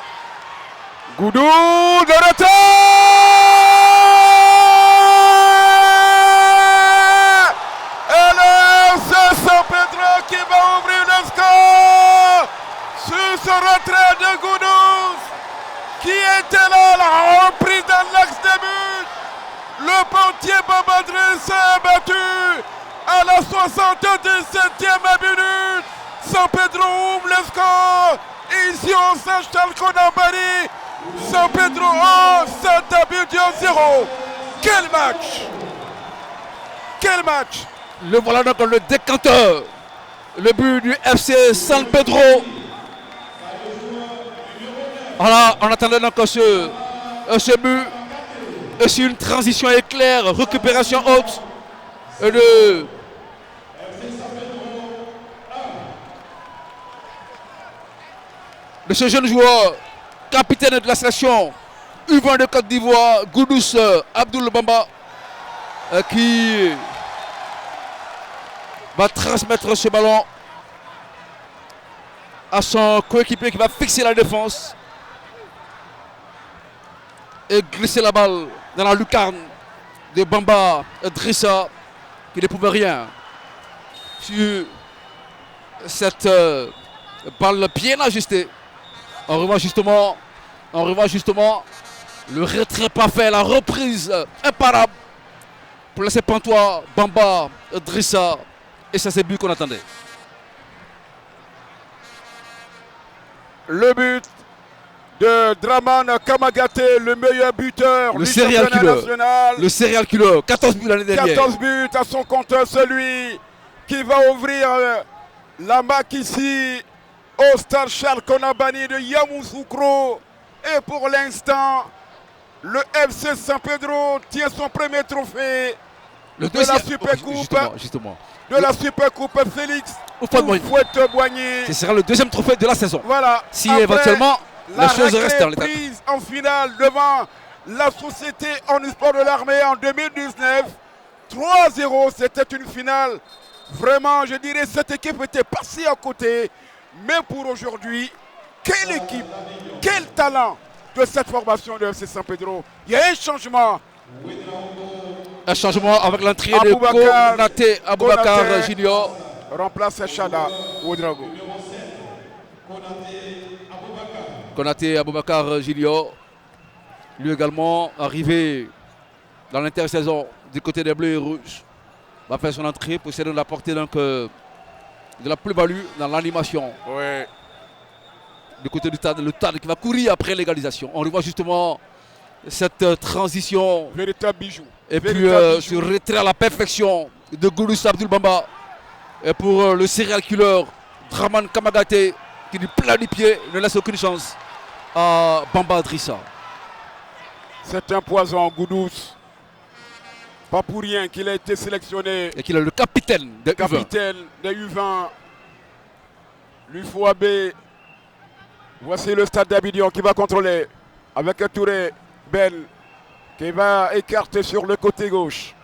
B: Goudou de retard. C'est San Pedro qui va ouvrir le score sur ce retrait de Goudou qui était là, la reprise dans l'axe de but. Le portier Mamadrissa est battu à la 77e minute. San Pedro ouvre le score. Ici on s'installe Konambari. San Pedro 1, Stade d'Abidjan 0. Quel match! Quel match!
C: Le voilà donc le décanteur. Le but du FC San Pedro. Voilà, on attendait donc ce but. Et c'est une transition éclair, récupération haute de ce jeune joueur, capitaine de la sélection U20 de Côte d'Ivoire, Goudous Abdoul Bamba, qui va transmettre ce ballon à son coéquipier qui va fixer la défense et glisser la balle dans la lucarne de Bamba Drissa qui ne pouvait rien sur cette balle bien ajustée. On revoit justement le retrait pas fait, la reprise imparable pour laisser pantois Bamba Drissa. Et c'est ce but qu'on attendait.
B: Le but de Draman Kamagaté, le meilleur buteur
C: du championnat national. Le serial killer, 14 buts l'année dernière.
B: 14 buts à son compteur, celui qui va ouvrir La MAC ici au stade Charles Konabani de Yamoussoukro. Et pour l'instant, le FC San Pedro tient son premier trophée
C: Le
B: de la Supercoupe.
C: Justement.
B: De la Supercoupe Félix Houphouët-Boigny.
C: Ce sera le deuxième trophée de la saison.
B: Voilà.
C: Si
B: Après,
C: éventuellement la chose
B: raclée
C: reste dans l'état.
B: prise en finale devant la société Omnisport de l'Armée en 2019. 3-0, c'était une finale. Vraiment, je dirais, cette équipe était passée à côté. Mais pour aujourd'hui, quelle équipe, quel talent de cette formation de FC San Pedro. Il y a un changement.
C: Un changement avec l'entrée de
B: Aboubacar
C: Konaté Aboubacar Junior.
B: Remplace Chada Ouedraogo.
C: Konaté Aboubacar Junior. Lui également arrivé dans l'intersaison du côté des Bleus et Rouges. Va faire son entrée pour essayer de l'apporter donc de la plus-value dans l'animation.
B: Ouais.
C: Du côté du TAD, le TAD qui va courir après l'égalisation. On revoit justement cette transition.
B: Véritable bijou.
C: Et
B: Véritable
C: puis ce retrait à la perfection de Goulous Abdul Bamba. Et pour le serial killer Draman Kamagaté qui du plein du pied ne laisse aucune chance à Bamba Adrissa.
B: C'est un poison, Goudous. Pas pour rien qu'il a été sélectionné
C: Et qu'il est le capitaine de U20.
B: capitaine des U20. L'UFOAB. Voici le stade d'Abidjan qui va contrôler avec Touré Ben qui va écarter sur le côté gauche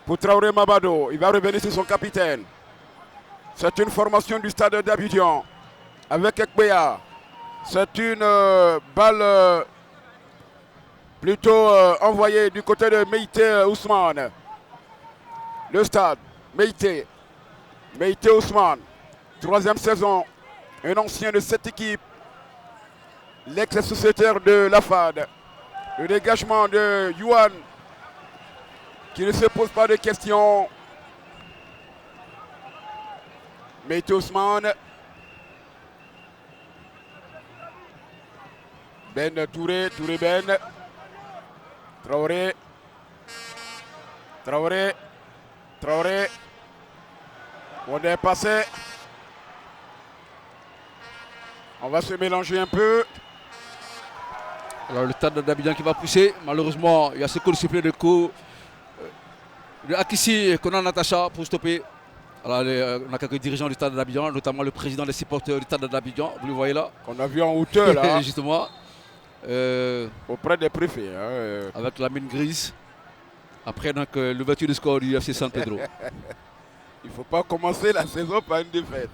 B: pour Traoré Mabado. Il va revenir sur son capitaine. C'est une formation du stade d'Abidjan avec Ekbea. C'est une balle plutôt envoyée du côté de Meïté Ousmane. Le stade, Meïté Ousmane, troisième saison, un ancien de cette équipe, l'ex-sociétaire de la FAD. Le dégagement de Yuan qui ne se pose pas de questions. Meïté Ousmane. Ben Touré Ben. Traoré. On est passé. On va se mélanger un peu.
C: Alors le stade d'Abidjan qui va pousser. Malheureusement, il y a ce coup de sifflet de coup de Akissi Konan Natacha pour stopper. Alors, on a quelques dirigeants du stade d'Abidjan, notamment le président des supporters du stade d'Abidjan. Vous le voyez là.
B: Qu'on a vu en hauteur là.
C: Justement.
B: Auprès des préfets. Hein,
C: Avec la mine grise. Après donc l'ouverture du score du FC San Pedro.
B: Il ne faut pas commencer la saison par une défaite,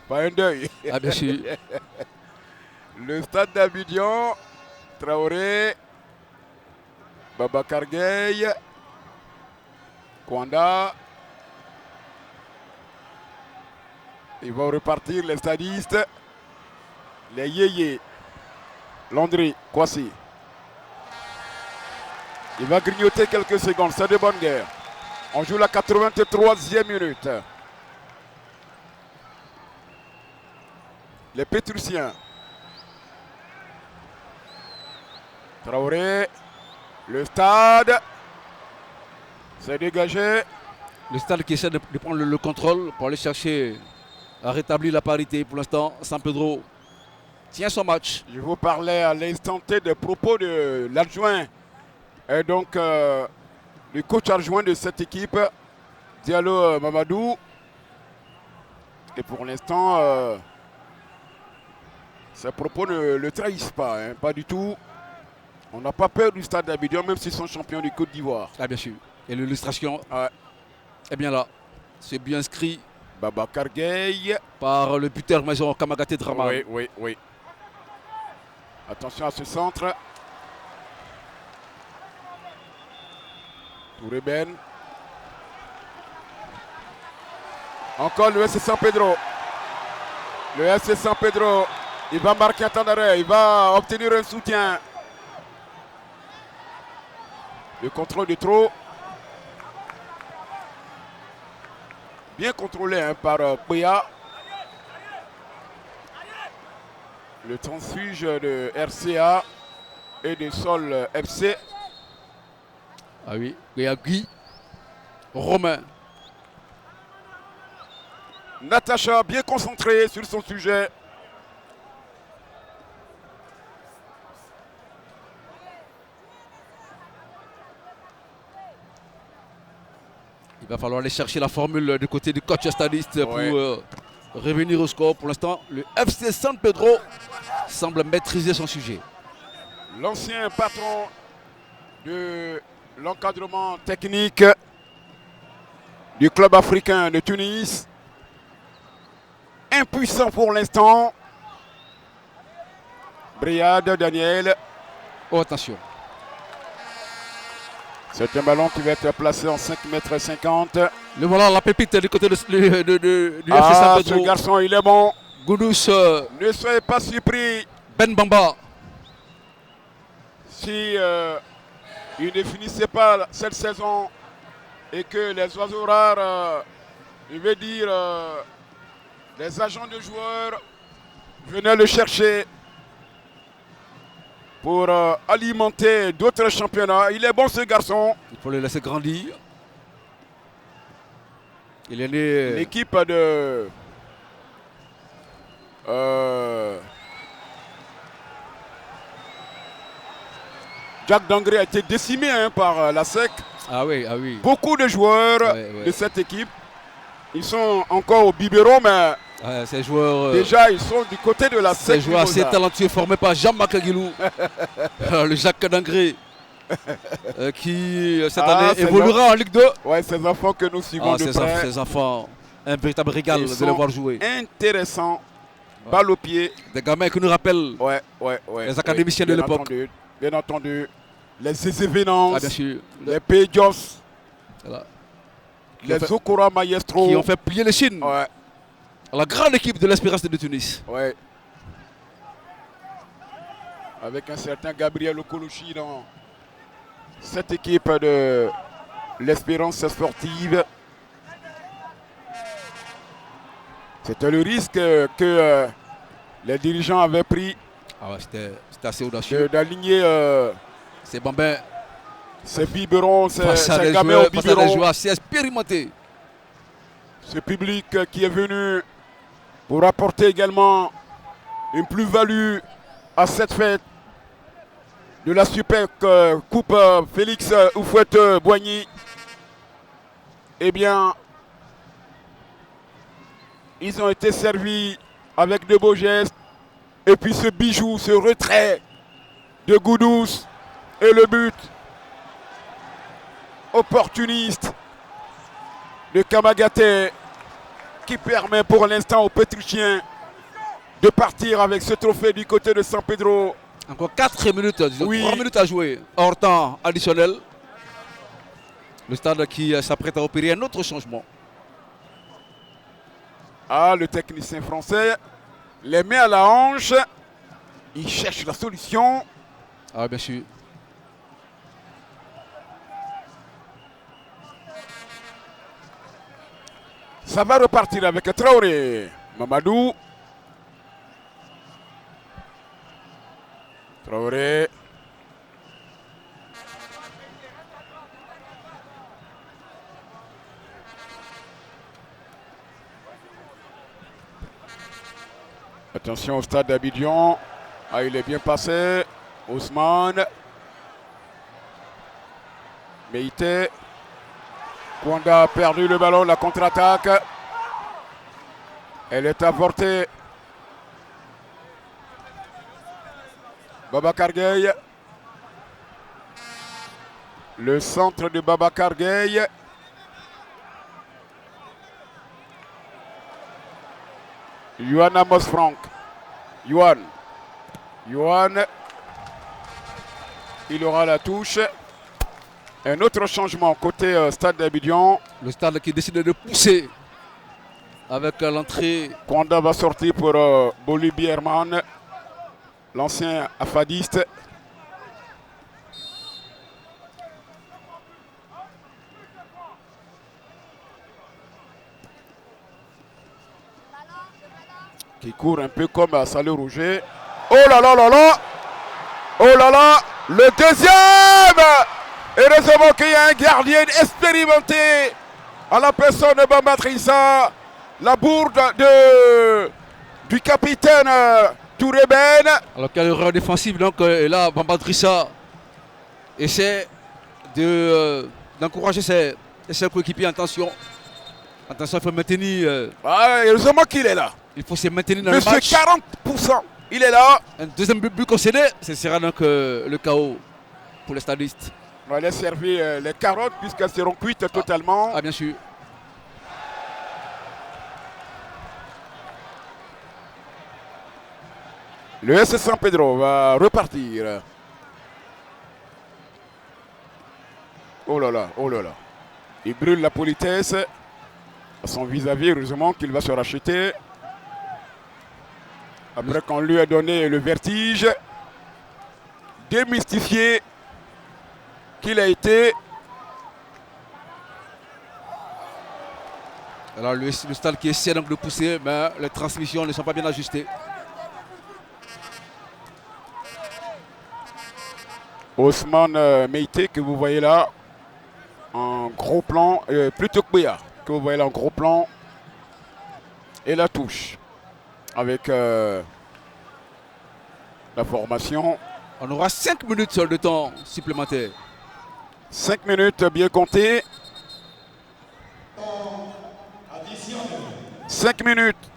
B: par un deuil.
C: Ah bien sûr.
B: Le stade d'Abidjan, Traoré, Babacar Gueye, Kwanda. Ils vont repartir les stadistes, les yéyés. Landry, Kwasi. Il va grignoter quelques secondes, c'est de bonne guerre. On joue la 83e minute. Les Pétrusiens. Traoré. Le stade. C'est dégagé.
C: Le stade qui essaie de prendre le contrôle pour aller chercher à rétablir la parité. Pour l'instant, San Pedro tient son match.
B: Je vous parlais à l'instant T des propos de l'adjoint et donc le coach adjoint de cette équipe, Diallo Mamadou. Et pour l'instant, ces propos ne le trahissent pas, hein, pas du tout. On n'a pas peur du stade d'Abidjan, même s'ils sont champions du Côte d'Ivoire.
C: Ah bien sûr. Et l'illustration est bien là. C'est bien inscrit.
B: Babacar Gueye.
C: Par le buteur maison Kamagaté Draman.
B: Oui. Attention à ce centre. Touré Ben. Encore le FC San Pedro. Le FC San Pedro. Il va marquer un temps d'arrêt. Il va obtenir un soutien. Le contrôle de trop. Bien contrôlé hein, par Péa. Le transfuge de RCA et de Sol FC.
C: Ah oui, il y a Guy, Romain.
B: Natacha bien concentrée sur son sujet.
C: Il va falloir aller chercher la formule du côté du coach stadiste pour revenir au score. Pour l'instant, le FC San Pedro semble maîtriser son sujet.
B: L'ancien patron de l'encadrement technique du club africain de Tunis. Impuissant pour l'instant. Briade, Daniel.
C: Oh, attention.
B: C'est un ballon qui va être placé en 5,50 m.
C: Le voilà, la pépite du côté du FC San
B: Ah,
C: Pedro.
B: ce garçon, il est bon.
C: Goudous,
B: Ne soyez pas surpris
C: Ben Bamba.
B: si il ne finissait pas cette saison et que les oiseaux rares, je veux dire, les agents de joueurs venaient le chercher pour alimenter d'autres championnats. Il est bon ce garçon.
C: Il faut le laisser grandir. Il est né.
B: L'équipe de Jacques Dangré a été décimé par la SEC.
C: Ah oui, ah oui.
B: Beaucoup de joueurs de cette équipe, ils sont encore au biberon, mais
C: Ces joueurs.
B: déjà ils sont du côté de la SEC.
C: Ces joueurs assez talentueux formés par Jean-Marc Aguilou, le Jacques Dangré, qui cette année évoluera en Ligue 2.
B: Ouais, ces enfants que nous suivons de près.
C: Ces enfants, un véritable régal de les voir jouer.
B: Intéressant, balle au pied.
C: Des gamins qui nous rappellent
B: les
C: académiciens de l'époque.
B: Bien entendu. Les Zézévénances,
C: bien sûr.
B: les Pédios,
C: Voilà.
B: les Okura Maestro.
C: Qui ont fait plier les Chines.
B: Ouais.
C: La grande équipe de l'Espérance de Tunis.
B: Ouais. Avec un certain Gabriel Okolochi dans cette équipe de l'Espérance sportive. C'était le risque que les dirigeants avaient pris.
C: Ah ouais, c'était assez audacieux.
B: D'aligner
C: ces bambins,
B: ces biberons, ces gamins
C: gamins
B: au biberon.
C: Des joueurs assez expérimentés.
B: Ce public qui est venu pour apporter également une plus-value à cette fête de la Super Coupe Félix Houphouët-Boigny. Eh bien, ils ont été servis avec de beaux gestes. Et puis ce bijou, ce retrait de Goudous et le but opportuniste de Kamagaté qui permet pour l'instant aux Pétrichiens de partir avec ce trophée du côté de San Pedro.
C: Encore 4 minutes, disons 3 minutes à jouer, hors temps additionnel. Le stade qui s'apprête à opérer un autre changement.
B: Ah, le technicien français les met à la hanche. Il cherche la solution.
C: Ah, bien sûr.
B: Ça va repartir avec Traoré. Mamadou. Traoré. Attention au stade d'Abidjan. Ah, il est bien passé. Ousmane. Meïté. Kwanda a perdu le ballon, la contre-attaque. Elle est avortée. Babacar Gueye. Le centre de Babacar Gueye. Yohan Amos Franck. Yohan. Il aura la touche. Un autre changement côté stade d'Abidjan.
C: Le stade qui décide de pousser avec l'entrée.
B: Kwanda va sortir pour Bolibi Herman, l'ancien affadiste. Qui court un peu comme à Salé Rouget. Oh là là là là! Oh là là! Le deuxième! Heureusement qu'il y a un gardien expérimenté à la personne de Bamba Trissa. La bourde du capitaine Touré Ben.
C: Alors quelle erreur défensive. Donc et là, Bamba Drissa essaie d'encourager ses coéquipiers. Attention, il faut maintenir.
B: Heureusement qu'il est là.
C: Il faut se maintenir dans
B: Monsieur
C: le match.
B: 40%. Il est là.
C: Un deuxième but concédé. Ce sera donc le chaos pour les stadistes.
B: On va aller servir les carottes puisqu'elles seront cuites totalement.
C: Ah bien sûr.
B: Le S San Pedro va repartir. Oh là là, oh là là. Il brûle la politesse à son vis-à-vis. Heureusement qu'il va se racheter. Après qu'on lui a donné le vertige, démystifié qu'il a été.
C: Alors le stade qui essaie donc de pousser, mais les transmissions ne sont pas bien ajustées.
B: Ousmane Meïté que vous voyez là en gros plan, plutôt Kouya que vous voyez là en gros plan. Et la touche avec la formation.
C: On aura 5 minutes de temps supplémentaire.
B: 5 minutes bien comptées. 5 minutes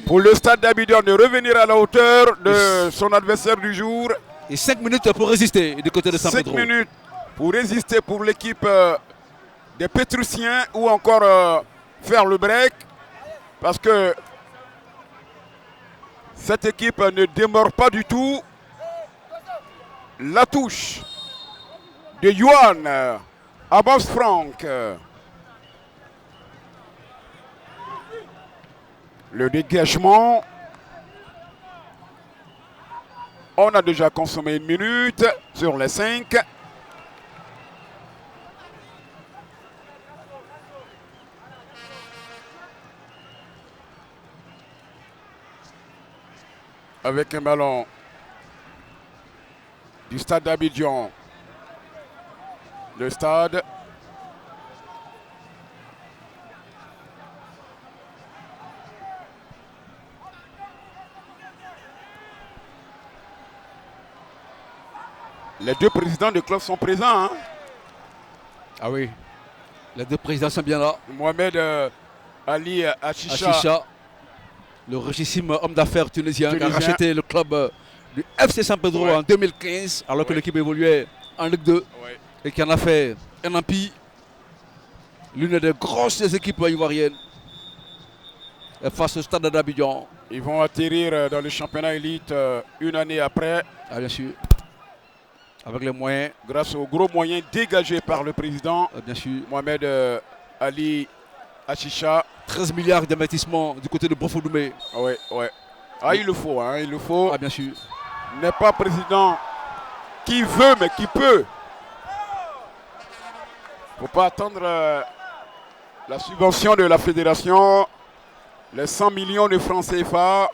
B: pour le Stade d'Abidjan de revenir à la hauteur de son adversaire du jour.
C: Et 5 minutes pour résister du côté de San
B: 5
C: Pedro.
B: minutes pour résister pour l'équipe des Pétrusiens ou encore faire le break. Parce que cette équipe ne démord pas du tout. La touche de Yuan Abbas Frank. Le dégagement. On a déjà consommé 1 minute sur les 5. Avec un ballon du stade d'Abidjan. Le stade. Les deux présidents du club sont présents. Hein?
C: Ah oui, les deux présidents sont bien là.
B: Mohamed Ali Achisha.
C: Achisha, le richissime homme d'affaires tunisien qui a racheté le club du FC San Pedro en 2015, alors que l'équipe évoluait en Ligue 2 et qui en a fait un empire, l'une des grosses équipes ivoiriennes face au stade d'Abidjan.
B: Ils vont atterrir dans le championnat élite une année après.
C: Ah bien sûr. Avec les moyens.
B: Grâce aux gros moyens dégagés par le président
C: bien sûr.
B: Mohamed Ali Achisha.
C: 13 milliards d'investissements du côté de Bofodoumé.
B: Oui, oui. Ah, il le faut, hein, il le faut.
C: Ah, bien sûr.
B: N'est pas président qui veut, mais qui peut. Il ne faut pas attendre la subvention de la fédération, les 100 millions de francs CFA.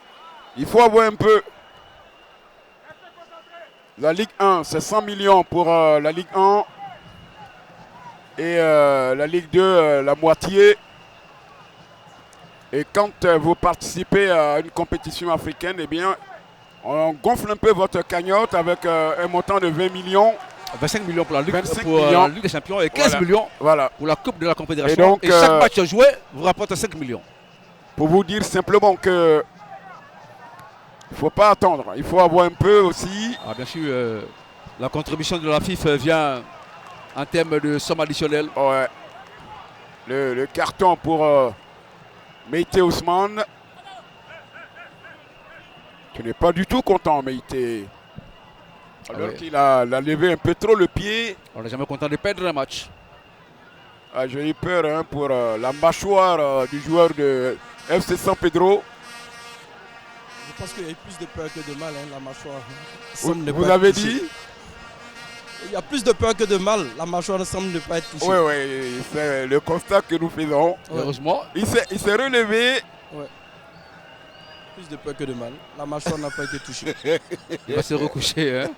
B: Il faut avoir un peu. La Ligue 1, c'est 100 millions pour la Ligue 1. Et la Ligue 2, la moitié. Et quand vous participez à une compétition africaine, eh bien, on gonfle un peu votre cagnotte avec un montant de 20 millions.
C: 25 millions pour la Ligue,
B: millions.
C: La Ligue des Champions et 15 millions pour la Coupe de la Confédération.
B: Et, donc,
C: chaque match joué vous rapporte 5 millions.
B: Pour vous dire simplement que il ne faut pas attendre, il faut avoir un peu aussi.
C: Ah, bien sûr, la contribution de la FIFA vient en termes de somme additionnelle.
B: Ouais. Le carton pour Meïté Ousmane. Tu n'es pas du tout content, Meïté. Alors qu'il a levé un peu trop le pied.
C: On n'est jamais content de perdre un match.
B: Ah, j'ai eu peur hein, pour la mâchoire du joueur de FC San Pedro.
D: Je pense qu'il y a plus de peur que de mal, hein, la mâchoire.
B: Vous avez dit?
D: Il y a plus de peur que de mal. La mâchoire ne semble ne pas être touchée.
B: Oui, oui, c'est le constat que nous faisons.
C: Heureusement.
B: Il s'est relevé.
D: Ouais. Plus de peur que de mal. La mâchoire n'a pas été touchée.
C: Il va se recoucher. Hein.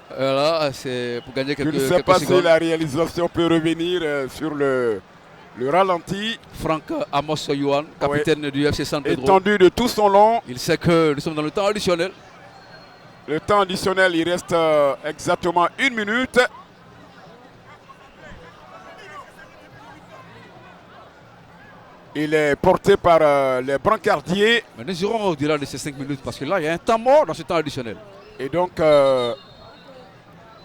C: Voilà, c'est pour gagner quelques
B: secondes. Je ne sais pas si la réalisation peut revenir sur le Le ralenti
C: Franck Amos Yohan, capitaine du FC San Pedro.
B: étendu de tout son long.
C: Il sait que nous sommes dans le temps additionnel.
B: Le temps additionnel, il reste exactement 1 minute. Il est porté par les brancardiers.
C: Mais nous irons au-delà de ces 5 minutes parce que là, il y a un temps mort dans ce temps additionnel.
B: Et donc,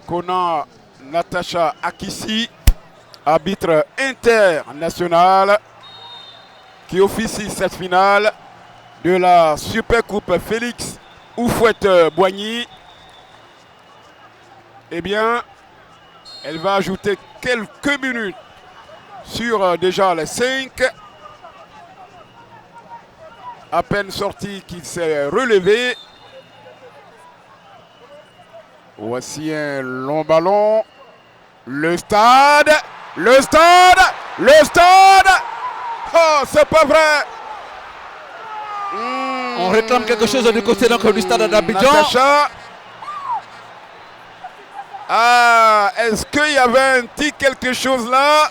B: Kona Natacha Akissi, arbitre international, qui officie cette finale de la Super Coupe Félix Houphouët-Boigny. Eh bien, elle va ajouter quelques minutes sur déjà les 5. À peine sorti qu'il s'est relevé. Voici un long ballon. Le stade. Le stade. Le stade. Oh, c'est pas vrai.
C: On réclame quelque chose du côté donc, du stade d'Abidjan.
B: Natacha. Ah, est-ce qu'il y avait un petit quelque chose là?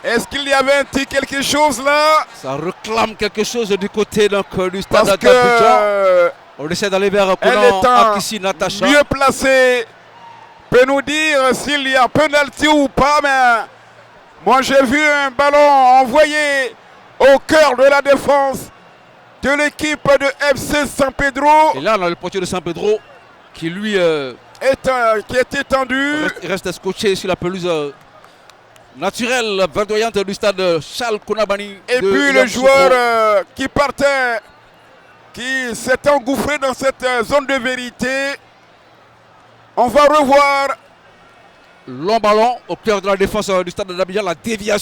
B: Est-ce qu'il y avait un petit quelque chose là?
C: Ça réclame quelque chose du côté donc, du stade
B: Parce
C: d'Abidjan.
B: que
C: On essaie d'aller vers
B: elle
C: Konan
B: étant
C: Akissi Natacha.
B: mieux placée peut nous dire s'il y a penalty ou pas, mais moi j'ai vu un ballon envoyé au cœur de la défense de l'équipe de FC San Pedro.
C: Et là, on a le portier de San Pedro qui lui
B: qui est étendu.
C: reste scotché sur la pelouse naturelle, verdoyante du stade Charles Konabani.
B: Et puis le joueur qui partait, qui s'est engouffré dans cette zone de vérité. On va revoir.
C: Long ballon au cœur de la défense du stade d'Abidjan, la déviation.